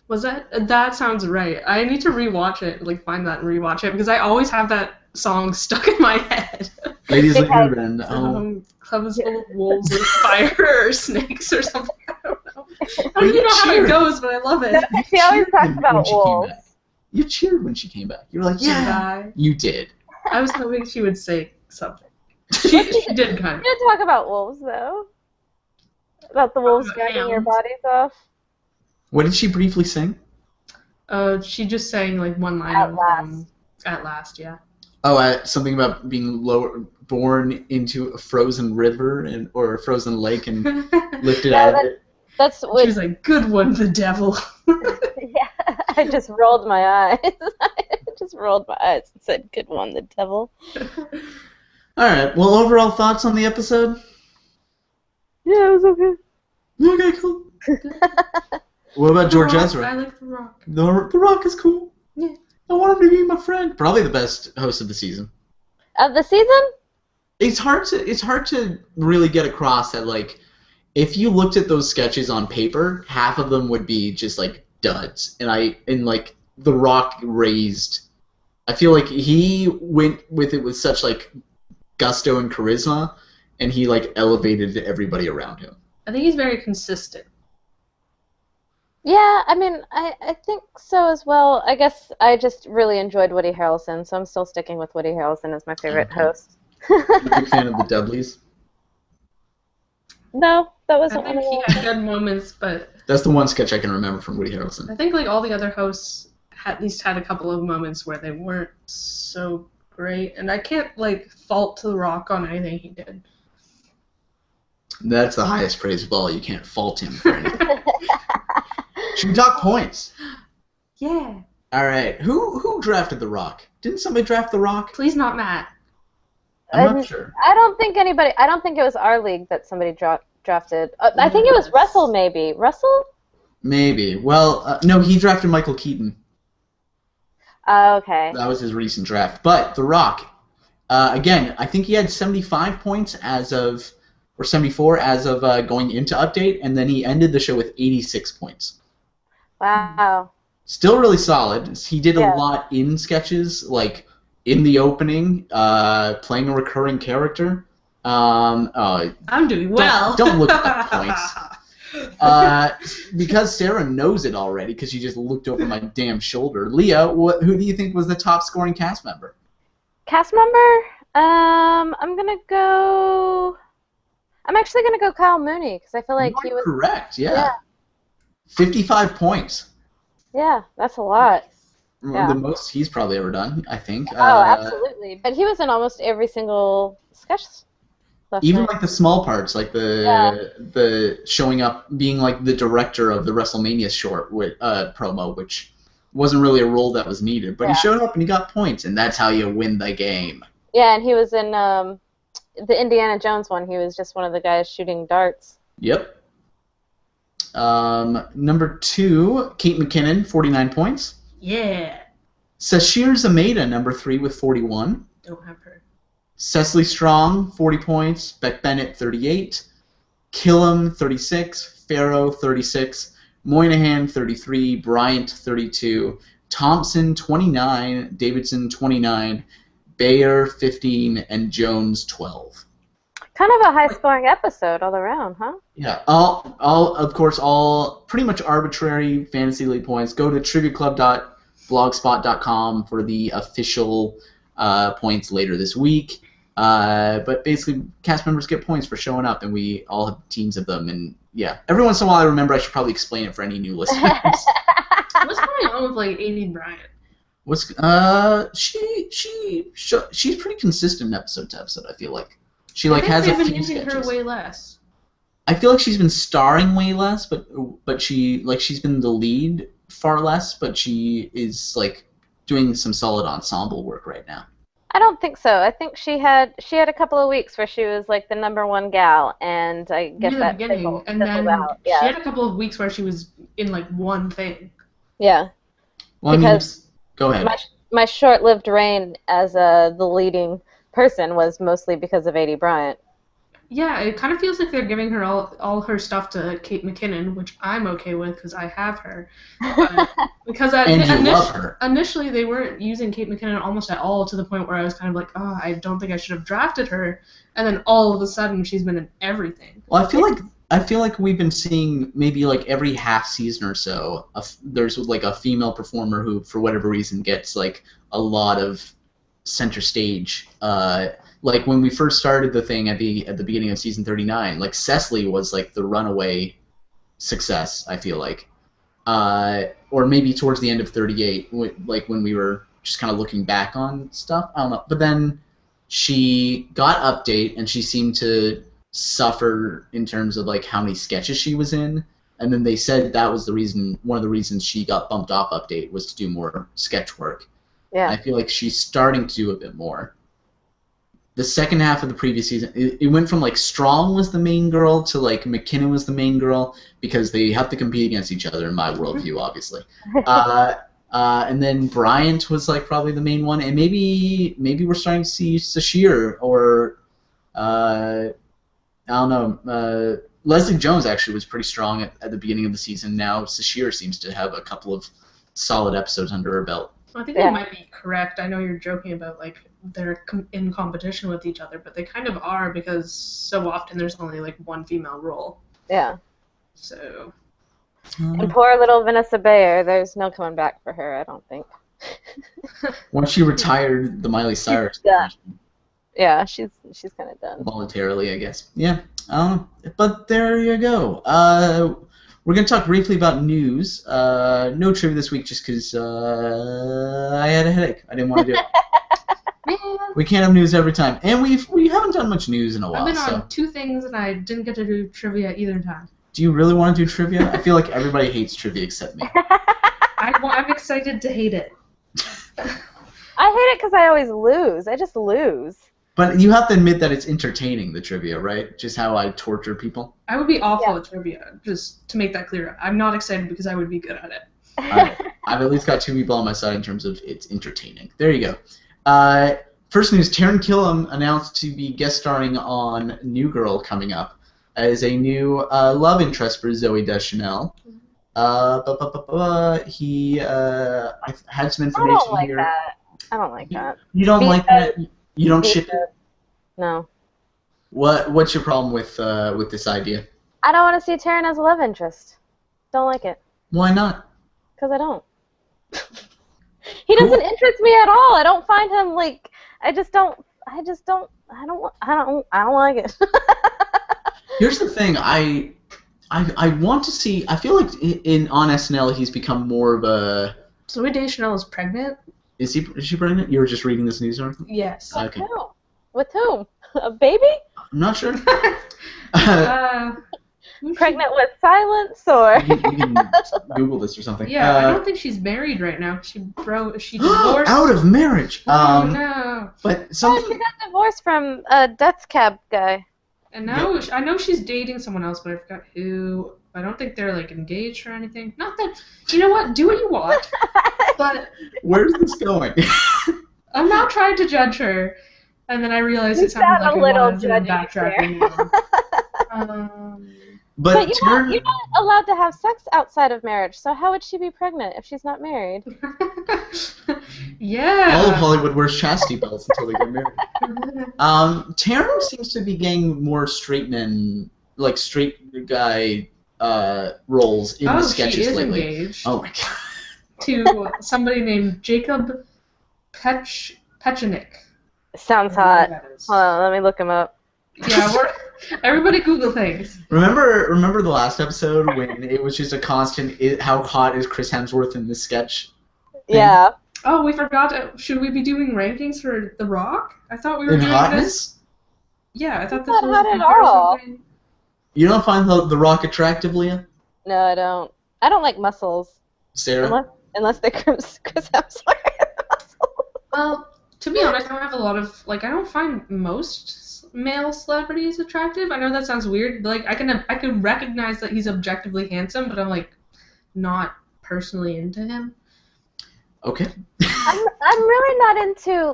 Was that? That sounds right. I need to rewatch it, like find that and rewatch it, because I always have that song stuck in my head. Ladies and gentlemen, Club is full of wolves or fire or snakes or something. I don't know. I don't even know how it goes, but I love it. She always talks about wolves. You cheered when she came back. You were like, yeah, you did. I was hoping she would say something. She did kind of. She did talk about wolves, though. About the wolves dragging your bodies off. What did she briefly sing? She just sang like one line At of last. At last, yeah. Oh, something about being born into a frozen river or a frozen lake and lifted out of it. That's what She was like, "Good one, the devil." Yeah, I just rolled my eyes. And said, "Good one, the devil." All right. Well, overall thoughts on the episode? Yeah, it was okay. Okay, cool. What about George Ezra? I like The Rock. The Rock is cool. Yeah. I want him to be my friend. Probably the best host of the season. Of the season? It's hard to really get across that, like, if you looked at those sketches on paper, half of them would be just like duds. And like The Rock raised. I feel like he went with it with such like gusto and charisma, and he like elevated everybody around him. I think he's very consistent. Yeah, I mean, I think so as well. I guess I just really enjoyed Woody Harrelson, so I'm still sticking with Woody Harrelson as my favorite host. You're a big fan of the Dudleys? No, that I wasn't think one he of had good moments, but That's the one sketch I can remember from Woody Harrelson. I think like all the other hosts at least had a couple of moments where they weren't so great, and I can't like fault The Rock on anything he did. That's the highest praise of all. You can't fault him for anything. Should we talk points? Yeah. All right. Who drafted The Rock? Didn't somebody draft The Rock? Please not Matt. I'm not sure. I don't think it was our league that somebody drafted. I think it was Russell, maybe. Russell? Maybe. Well, no, he drafted Michael Keaton. Okay. That was his recent draft. But The Rock, again, I think he had 75 points or 74 as of going into update, and then he ended the show with 86 points. Wow. Still really solid. He did a lot in sketches, like in the opening, playing a recurring character. I'm doing well. Don't look up points. Because Sarah knows it already, because she just looked over my damn shoulder. Leah, who do you think was the top scoring cast member? Cast member? I'm actually gonna go Kyle Mooney because I feel like he was correct. Yeah. 55 points. Yeah, that's a lot. Yeah. The most he's probably ever done, I think. Oh, absolutely. But he was in almost every single sketch. Even like the small parts, like the showing up, being like the director of the WrestleMania short promo, which wasn't really a role that was needed, but he showed up and he got points, and that's how you win the game. Yeah, and he was in the Indiana Jones one. He was just one of the guys shooting darts. Yep. Number 2, Kate McKinnon, 49 points. Yeah. Sashir Zameda, number 3, with 41. Don't have her. Cecily Strong, 40 points. Beck Bennett, 38. Killam, 36. Farrow, 36. Moynihan, 33. Bryant, 32. Thompson, 29. Davidson, 29. Bayer, 15. And Jones, 12. Kind of a high-scoring episode all around, huh? Yeah, of course, all pretty much arbitrary Fantasy League points. Go to triviaclub.blogspot.com for the official points later this week. But basically, cast members get points for showing up, and we all have teams of them. And yeah, every once in a while, I remember I should probably explain it for any new listeners. What's going on with like Amy Bryant? She's pretty consistent episode to episode. I feel like she like has a few sketches. Her way less. I feel like she's been starring way less, but she's been the lead far less, but she is like doing some solid ensemble work right now. I don't think so. I think she had a couple of weeks where she was like the #1 gal, and I guess Near the that beginning, and fizzled then out. she Yeah. had a couple of weeks where she was in like one thing. Yeah. Well, Because go ahead. My short-lived reign as the leading person was mostly because of A.D. Bryant. Yeah, it kind of feels like they're giving her all her stuff to Kate McKinnon, which I'm okay with because I have her. Because And you love her. Initially they weren't using Kate McKinnon almost at all, to the point where I was kind of like, oh, I don't think I should have drafted her. And then all of a sudden she's been in everything. Well, I feel like we've been seeing maybe like every half season or so, there's like a female performer who, for whatever reason, gets like a lot of center stage. Like when we first started the thing at the beginning of season 39, like Cecily was like the runaway success, I feel like. Or maybe towards the end of 38, like when we were just kind of looking back on stuff. I don't know. But then she got Update, and she seemed to suffer in terms of like how many sketches she was in. And then they said that was one of the reasons she got bumped off Update was to do more sketch work. Yeah. I feel like she's starting to do a bit more. The second half of the previous season, it went from like Strong was the main girl to like McKinnon was the main girl, because they have to compete against each other in my worldview, obviously. And then Bryant was like probably the main one, and maybe we're starting to see Sashir or I don't know. Leslie Jones actually was pretty strong at the beginning of the season. Now Sashir seems to have a couple of solid episodes under her belt. I think you might be correct. I know you're joking about like they're in competition with each other, but they kind of are, because so often there's only like one female role. Yeah. So. And poor little Vanessa Bayer, there's no coming back for her, I don't think. Once she retired the Miley Cyrus. Yeah, she's kind of done. Voluntarily, I guess. Yeah, I don't know. But there you go. We're going to talk briefly about news. No trivia this week just because I had a headache. I didn't want to do it. We can't have news every time. And we haven't done much news in a while. I've been on two things and I didn't get to do trivia either time. Do you really want to do trivia? I feel like everybody hates trivia except me. I'm excited to hate it. I hate it because I always lose. I just lose. But you have to admit that it's entertaining, the trivia, right? Just how I torture people. I would be awful at trivia, just to make that clear. I'm not excited because I would be good at it. I've at least got two people on my side in terms of it's entertaining. There you go. First news, Taran Killam announced to be guest starring on New Girl coming up as a new love interest for Zooey Deschanel. He I had some information here. I don't like that. You don't like that? You don't ship it? No. What's your problem with this idea? I don't want to see Taran as a love interest. Don't like it. Why not? Because I don't. He doesn't interest me at all. I don't find him like. I don't like it. Here's the thing. I want to see. I feel like on SNL he's become more of a. Zooey Deschanel is pregnant. Is she pregnant? You were just reading this news article? Yes. Okay. With whom? A baby? I'm not sure. Pregnant with silence, or? You can Google this or something. Yeah, I don't think she's married right now. She divorced. Out of marriage. Oh no. But something. Oh, she got divorced from a Death Cab guy. And now I know she's dating someone else, but I forgot who. I don't think they're like engaged or anything. Not that. You know what? Do what you want. But where's this going? I'm not trying to judge her, and then I realized it sounded like a little backtracking. But you're not allowed to have sex outside of marriage, so how would she be pregnant if she's not married? Yeah. All of Hollywood wears chastity belts until they get married. Taran seems to be getting more straight guy roles in the sketches lately. Engaged. Oh my god. To somebody named Jacob Pechenik. Sounds hot. Hold on, let me look him up. Yeah, everybody Google things. Remember the last episode when it was just a constant how hot is Chris Hemsworth in this sketch thing? Yeah. Oh, we forgot. Should we be doing rankings for The Rock? I thought we were in doing hotness? this. Yeah, I thought this not was hot a at all. comparison thing. You don't find the Rock attractive, Leah? No, I don't. I don't like muscles. Sarah? Unless they're Chris Hemsworth muscles. Well, to be honest, I don't have a lot of I don't find most male celebrities attractive. I know that sounds weird, but I can recognize that he's objectively handsome, but I'm not personally into him. Okay. I'm really not into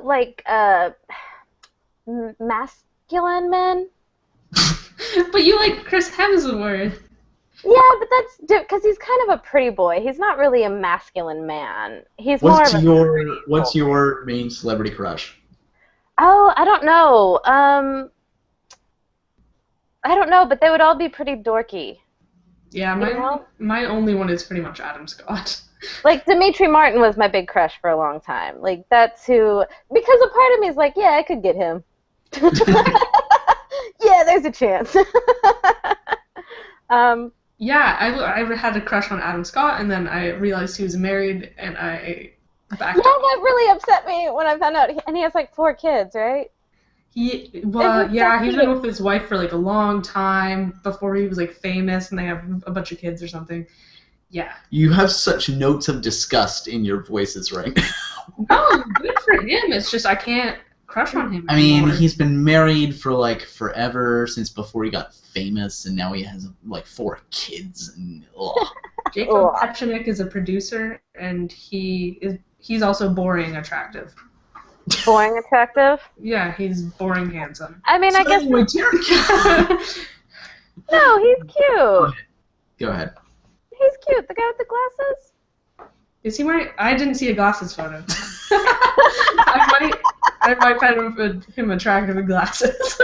masculine men. But you like Chris Hemsworth. Yeah, but that's because he's kind of a pretty boy. He's not really a masculine man. He's What's more of your main celebrity crush? Oh, I don't know. I don't know, but they would all be pretty dorky. Yeah, my only one is pretty much Adam Scott. Like, Dimitri Martin was my big crush for a long time. Like, that's who... Because a part of me is like, yeah, I could get him. Yeah, there's a chance. Yeah, I had a crush on Adam Scott, and then I realized he was married, and I backed Yeah, off. that really upset me when I found out. And he has, 4 kids, right? He's been with his wife for, a long time before he was, famous, and they have a bunch of kids or something. Yeah. You have such notes of disgust in your voices right now. No, good for him. It's just I can't crush on him I anymore. mean, he's been married for, forever, since before he got famous, and now he has, 4 kids, and Jacob Petchenik is a producer, and he's also boring attractive. Boring attractive? Yeah, he's boring handsome. I mean, I guess... No, he's cute. Go ahead. He's cute. The guy with the glasses? Is he wearing... I didn't see a glasses photo. I might find him attractive with glasses.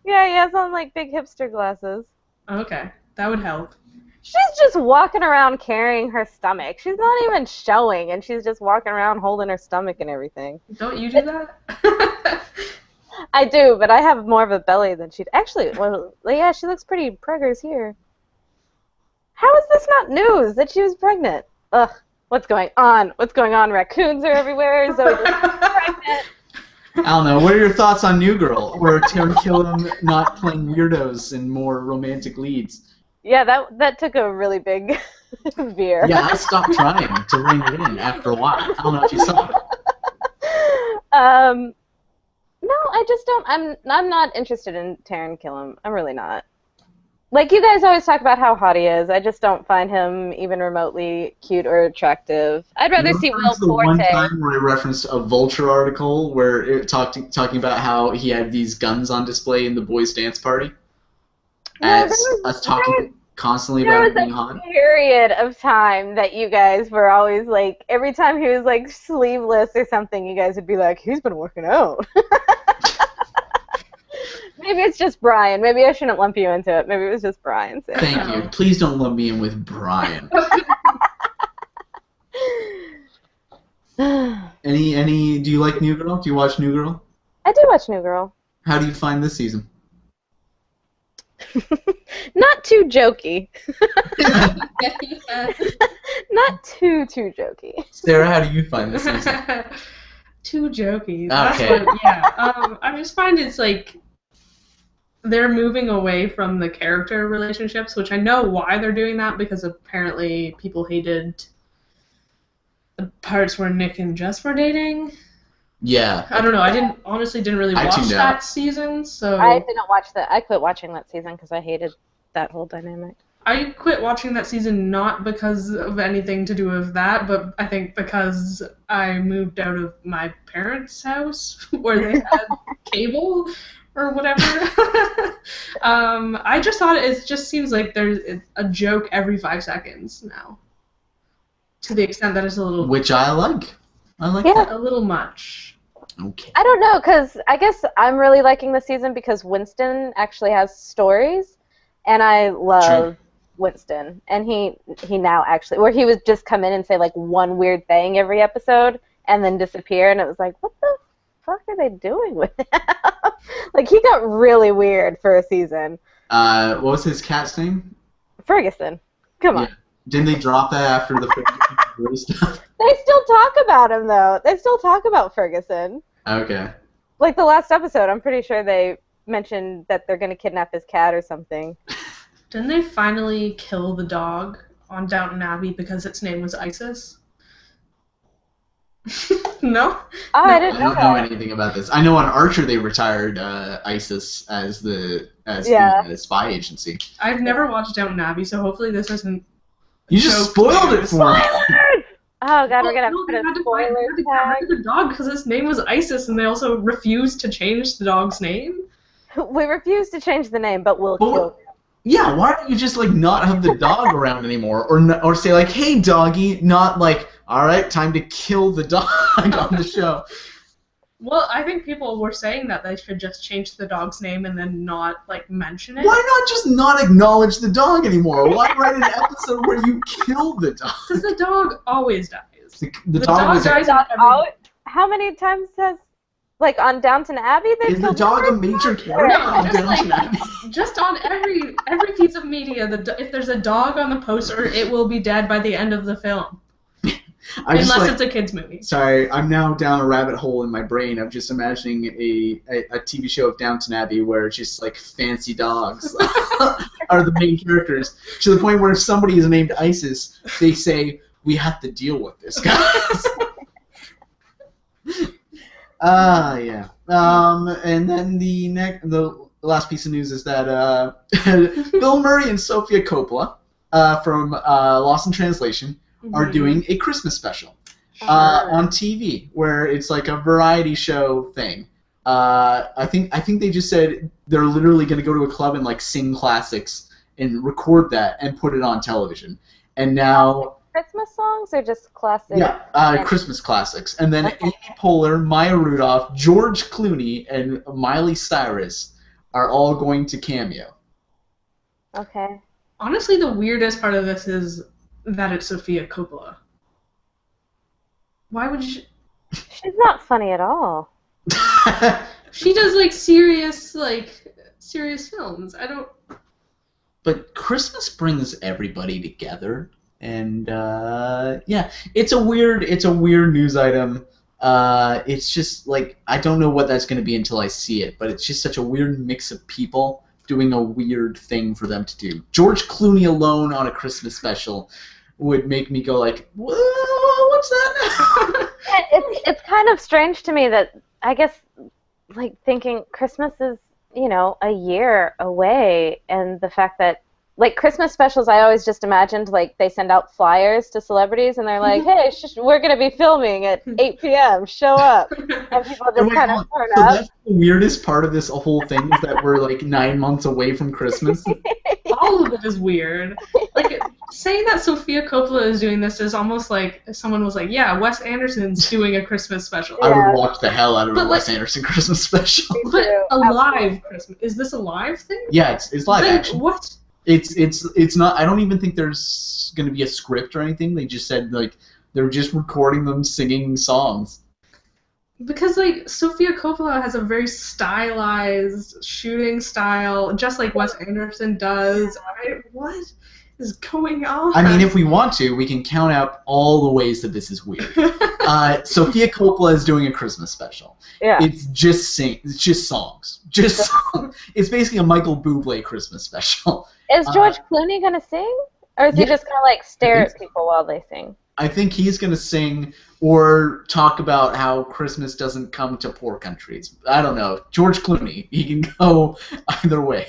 Yeah, he has on, big hipster glasses. Okay, that would help. She's just walking around carrying her stomach. She's not even showing, and she's just walking around holding her stomach and everything. Don't you do that? I do, but I have more of a belly than she'd... Actually, well, yeah, she looks pretty preggers here. How is this not news that she was pregnant? Ugh, what's going on? What's going on? Raccoons are everywhere. Zoe is pregnant. I don't know. What are your thoughts on New Girl, where Taron Killam not playing weirdos and more romantic leads? Yeah, that took a really big veer. Yeah, I stopped trying to rein it in after a while. I don't know if you saw it. No, I just don't. I'm not interested in Taron Killam. I'm really not. You guys always talk about how hot he is. I just don't find him even remotely cute or attractive. I'd rather see Will the Forte. one time where I referenced a Vulture article where it talking about how he had these guns on display in the boys' dance party. As us talking constantly about it being hot. There was a period of time that you guys were always every time he was sleeveless or something, you guys would be like, he's been working out. Maybe it's just Brian. Maybe I shouldn't lump you into it. Maybe it was just Brian. So. Thank you. Please don't lump me in with Brian. Do you like New Girl? Do you watch New Girl? I do watch New Girl. How do you find this season? Not too jokey. Not too jokey. Sarah, how do you find this season? Too jokey. Okay. I just find it's they're moving away from the character relationships, which I know why they're doing that, because apparently people hated the parts where Nick and Jess were dating. Yeah. I don't know. I honestly didn't really watch that season, so I didn't watch that. I quit watching that season because I hated that whole dynamic. I quit watching that season not because of anything to do with that, but I think because I moved out of my parents' house where they had cable or whatever. I just thought it just seems like there's a joke every 5 seconds now. To the extent that it's a little... Which I like. I like Yeah. that. A little much. Okay. I don't know, because I guess I'm really liking the season because Winston actually has stories, and I love Winston. And he now actually, where he would just come in and say one weird thing every episode and then disappear, and it was like, what the fuck are they doing with him? He got really weird for a season. What was his cat's name? Ferguson. Come on. Yeah. Didn't they drop that after the Ferguson stuff? They still talk about him, though. They still talk about Ferguson. Okay. The last episode, I'm pretty sure they mentioned that they're gonna kidnap his cat or something. Didn't they finally kill the dog on Downton Abbey because its name was Isis? No? Oh, No, I I didn't know don't know that. anything about this. I know on Archer they retired ISIS as the Yeah. spy agency. I've never watched Downton Abbey, so hopefully this isn't. You just spoiled it for me. Oh god, we're gonna have to they put had a to find- spoiler they had to get tag. rid of the dog because his name was Isis, and they also refused to change the dog's name. We refuse to change the name, but we'll But kill what- Yeah, why don't you just like not have the dog around anymore, or say like, "Hey, doggy," not like, "All right, time to kill the dog" on the show. Well, I think people were saying that they should just change the dog's name and then not like mention it. Why not just not acknowledge the dog anymore? Why write an episode where you kill the dog? Because the dog always dies. The The dog dog was dies in Dog every. out? How many times has, like, on Downton Abbey they've Is the killed dog a the major dog? character No, on just Downton like- Abbey? Just on every piece of media, if there's a dog on the poster, it will be dead by the end of the film, I just unless like. it's a kids movie. Sorry, I'm now down a rabbit hole in my brain of just imagining a TV show of Downton Abbey where it's just like fancy dogs are the main characters, to the point where if somebody is named Isis, they say, "We have to deal with this, guys." Yeah. And then the last piece of news is that Bill Murray and Sofia Coppola from Lost in Translation are doing a Christmas special on TV, where it's like a variety show thing. I think they just said they're literally going to go to a club and like sing classics and record that and put it on television. And now, Christmas songs or just classic? yeah, Christmas classics. And then Amy Poehler, Maya Rudolph, George Clooney, and Miley Cyrus are all going to cameo. Okay. Honestly, the weirdest part of this is that it's Sofia Coppola. Why would you? She's not funny at all. She does like serious films. I don't. But Christmas brings everybody together, and yeah, it's a weird news item. It's just like I don't know what that's going to be until I see it, but it's just such a weird mix of people doing a weird thing for them to do. George Clooney alone on a Christmas special would make me go like, whoa, what's that? It's kind of strange to me that, I guess, like, thinking Christmas is, a year away, and the fact that, like, Christmas specials, I always just imagined, like, they send out flyers to celebrities, and they're like, hey, we're going to be filming at 8 p.m., show up, and people just kind of turn So up. that's the weirdest part of this whole thing is that we're like 9 months away from Christmas. All of it is weird. Like saying that Sofia Coppola is doing this is almost like if someone was like, "Yeah, Wes Anderson's doing a Christmas special." I Yeah. would watch the hell out of But a Wes Anderson Christmas special. But too. a live Christmas. Is this a live thing? Yeah, it's live Then action. What? It's not. I don't even think there's going to be a script or anything. They just said like they're just recording them singing songs. Because like Sofia Coppola has a very stylized shooting style, just like Wes Anderson does. What is going on? I mean, if we want to, we can count out all the ways that this is weird. Sophia Coppola is doing a Christmas special. Yeah. It's just songs. Just songs. It's basically a Michael Bublé Christmas special. Is George Clooney going to sing? Or is he Yeah. just going to, like, stare I at think people while they sing? I think he's going to sing or talk about how Christmas doesn't come to poor countries. I don't know. George Clooney. He can go either way.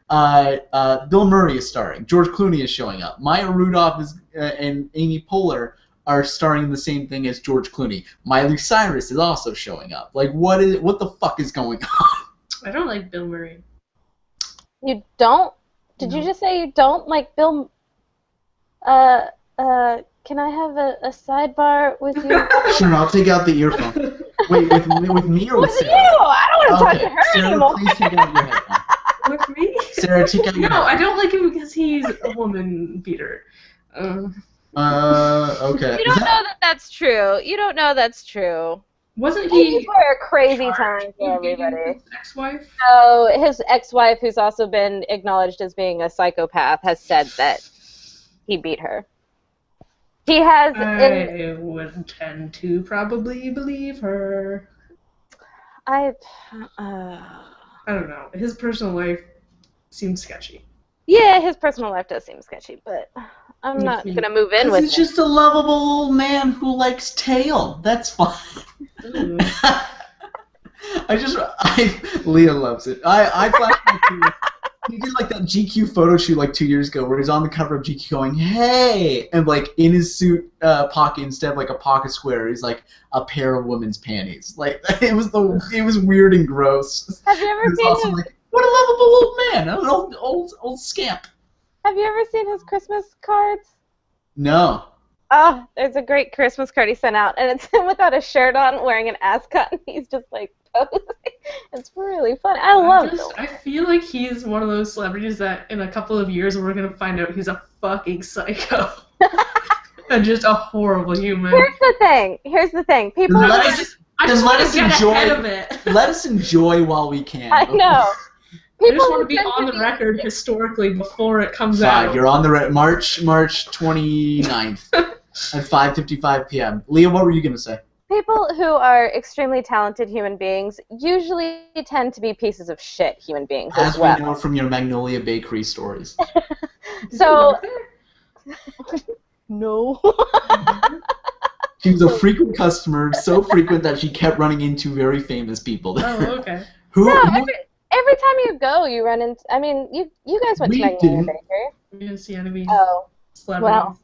Bill Murray is starring. George Clooney is showing up. Maya Rudolph and Amy Poehler are starring in the same thing as George Clooney. Miley Cyrus is also showing up. Like, what the fuck is going on? I don't like Bill Murray. You don't? Did you just say you don't like Bill? Can I have a sidebar with you? Sure, I'll take out the earphone. Wait, with me or with With you! Sarah? I don't want to talk Okay, to her Sarah, anymore. please take out your headphone. With me? Sarah, take out your No, I headphone. don't like him because he's a woman beater. Okay. You don't know that that's true. You don't know that's true. Wasn't These he were a crazy charged time for with beating everybody. his ex-wife? So his ex-wife, who's also been acknowledged as being a psychopath, has said that he beat her. He has. I would tend to probably believe her. I don't know. His personal life seems sketchy. Yeah, his personal life does seem sketchy, but I'm not gonna move in with he's him. just a lovable old man who likes tail. That's fine. Ooh. Leah loves it. I flashed back to he did like that GQ photo shoot like 2 years ago where he's on the cover of GQ going, hey, and like in his suit pocket instead of like a pocket square, he's like a pair of women's panties. Like it was weird and gross. Have you ever It's seen also his? like, what a lovable old man, an old scamp. Have you ever seen his Christmas cards? No. Oh, there's a great Christmas card he sent out, and it's him without a shirt on, wearing an ascot, and he's just like posing. It's really fun. I love it. I feel like he's one of those celebrities that in a couple of years we're gonna find out he's a fucking psycho. And just a horrible human. Here's the thing. People. I just want to get ahead of it. Let us enjoy while we can. I know. I just want to be on the record historically before it comes out. You're on the March 29th at 5:55 p.m. Leah, what were you gonna say? People who are extremely talented human beings usually tend to be pieces of shit human beings as well. As we know from your Magnolia Bakery stories. So. No. She was a frequent customer, so frequent that she kept running into very famous people. Oh, okay. Every time you go, you run into. I mean, you guys went to Magnolia Bakery. You didn't see any celebrities. Well.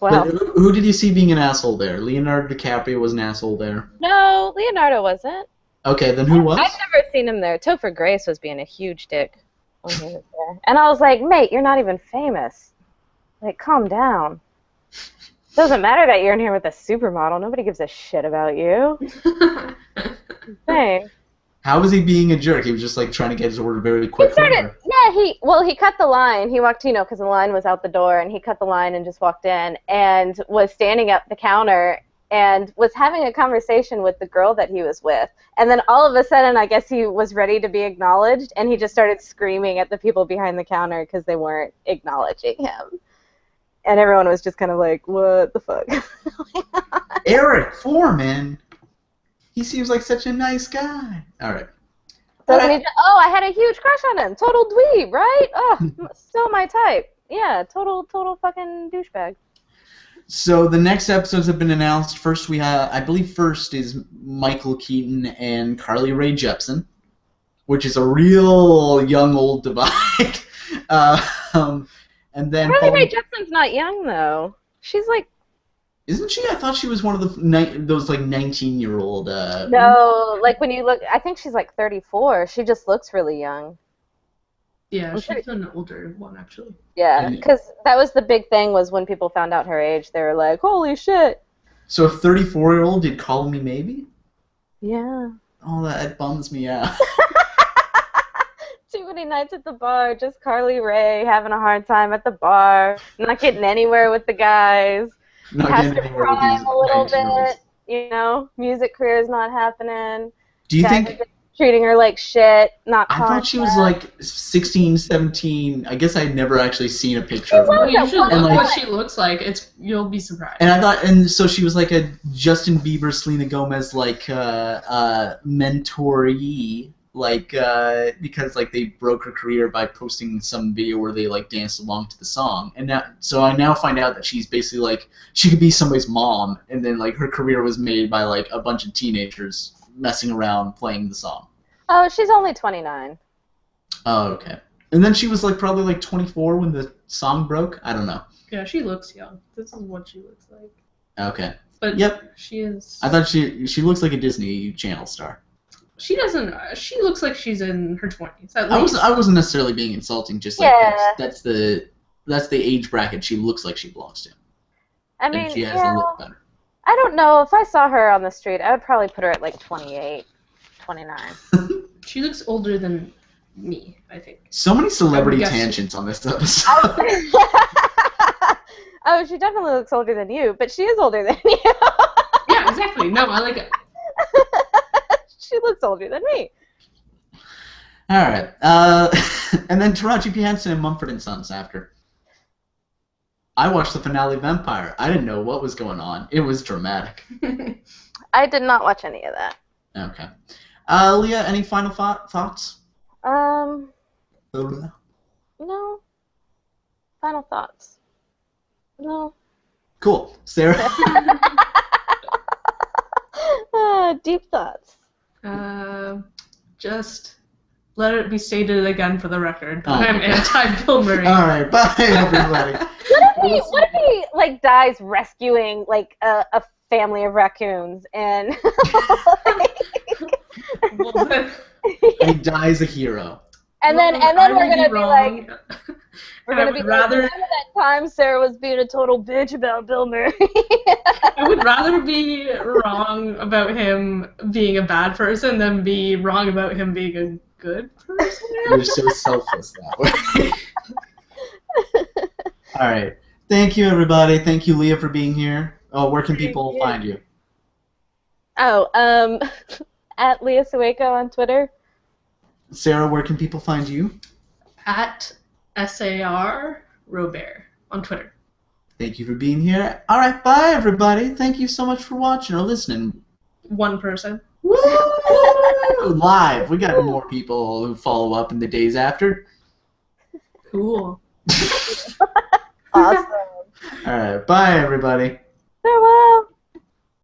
But who did you see being an asshole there? Leonardo DiCaprio was an asshole there. No, Leonardo wasn't. Okay, then who was? I've never seen him there. Topher Grace was being a huge dick when he was there. And I was like, mate, you're not even famous. Like, calm down. Doesn't matter that you're in here with a supermodel. Nobody gives a shit about you. Insane. How was he being a jerk? He was just like trying to get his order very quickly. He cut the line. He walked, because the line was out the door, and he cut the line and just walked in and was standing at the counter and was having a conversation with the girl that he was with. And then all of a sudden, I guess he was ready to be acknowledged, and he just started screaming at the people behind the counter because they weren't acknowledging him. And everyone was just kind of like, what the fuck? Eric Foreman. He seems like such a nice guy. All right. I had a huge crush on him. Total dweeb, right? Oh, still my type. Yeah, total fucking douchebag. So the next episodes have been announced. First, I believe first is Michael Keaton and Carly Rae Jepsen, which is a real young-old divide. And then Carly Rae Jepsen's not young though. She's like. Isn't she? I thought she was one of those like 19-year-old. No, like when you look, I think she's like 34. She just looks really young. Yeah, she's an older one actually. Yeah, because that was the big thing was when people found out her age, they were like, "Holy shit!" So a 34-year-old did Call Me Maybe? Yeah. Oh, that bums me out. Too many nights at the bar, just Carly Rae having a hard time at the bar, not getting anywhere with the guys. Not has getting to anywhere cry with a little these bit, music career is not happening. Do you Guys think... are treating her like shit, not I thought she was like 16, 17. I guess I'd never actually seen a picture of her. You should look what she looks like. You'll be surprised. And I thought, and so she was like a Justin Bieber, Selena Gomez like mentoree, like because like they broke her career by posting some video where they like danced along to the song, and so I now find out that she's basically like she could be somebody's mom, and then like her career was made by like a bunch of teenagers messing around playing the song. Oh, she's only 29. Oh, okay. And then she was like probably like 24 when the song broke. I don't know. Yeah, she looks young. This is what she looks like. Okay. But yep, she is. I thought she looks like a Disney Channel star. She doesn't. She looks like she's in her 20s. I wasn't necessarily being insulting. Just like that's the age bracket she looks like she belongs to. I mean, and she has a look better. I don't know. If I saw her on the street, I would probably put her at like 28, 29. She looks older than me, I think. So many celebrity tangents on this episode. Oh, she definitely looks older than you, but she is older than you. Yeah, exactly. No, I like it. She looks older than me. All right. And then Taraji P. Henson and Mumford & Sons after. I watched the finale of Empire. I didn't know what was going on. It was dramatic. I did not watch any of that. Okay. Leah, any final thoughts? No. Final thoughts. No. Cool. Sarah? Deep thoughts. Just let it be stated again for the record. Oh, I'm okay. anti-Bill Murray. All right. Bye, everybody. What if he like dies rescuing like a family of raccoons and Well, then, He dies a hero. and then I we're may gonna be wrong. like we're I gonna would be rather- like, remember that time Sarah was being a total bitch about Bill Murray? I would rather be wrong about him being a bad person than be wrong about him being a good person. You're so selfless that way. All right. Thank you, everybody. Thank you, Leah, for being here. Oh, where can people find you? Oh, at Leah Sueko on Twitter. Sarah, where can people find you? At SAR Robert on Twitter. Thank you for being here. All right, bye, everybody. Thank you so much for watching or listening. One person. Woo! Live. We got more people who follow up in the days after. Cool. Awesome. All right, bye, everybody. Farewell.